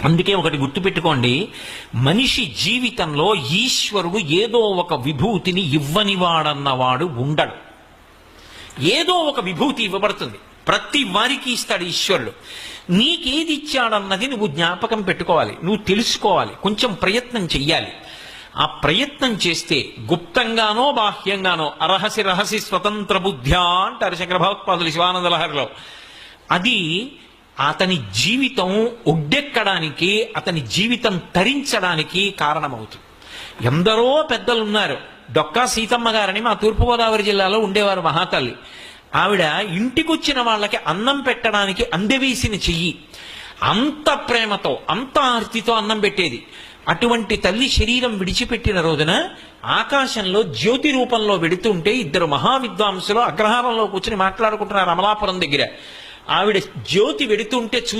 అందుకే ఒకటి గుర్తుపెట్టుకోండి, మనిషి జీవితంలో ఈశ్వరుడు ఏదో ఒక విభూతిని ఇవ్వనివాడన్నవాడు ఉండడు. ఏదో ఒక విభూతి ఇవ్వబడుతుంది, ప్రతి వారికి ఇస్తాడు ఈశ్వరుడు. నీకేది ఇచ్చాడన్నది నువ్వు జ్ఞాపకం పెట్టుకోవాలి, నువ్వు తెలుసుకోవాలి, కొంచెం ప్రయత్నం చెయ్యాలి. ఆ ప్రయత్నం చేస్తే గుప్తంగానో బాహ్యంగానో అరహసి రహసి స్వతంత్ర బుద్ధ్యా అంటారు శంకర భగవత్పాదులు శివానంద లహరిలో. అది అతని జీవితం ఒడ్డెక్కడానికి, అతని జీవితం తరించడానికి కారణమవుతుంది. ఎందరో పెద్దలున్నారు. డొక్కా సీతమ్మ గారని మా తూర్పుగోదావరి జిల్లాలో ఉండేవారు మహాతల్లి. ఆవిడ ఇంటికొచ్చిన వాళ్ళకి అన్నం పెట్టడానికి అందవేసిన చెయ్యి, అంత ప్రేమతో అంత ఆర్తితో అన్నం పెట్టేది. అటువంటి తల్లి శరీరం విడిచిపెట్టిన రోజున ఆకాశంలో జ్యోతి రూపంలో వెడుతుంటే ఇద్దరు మహావిద్వాంసులు అగ్రహారంలో కూర్చుని మాట్లాడుకుంటున్నారు అమలాపురం దగ్గర. ఆవిడ జ్యోతి వెడుతుంటే చూసి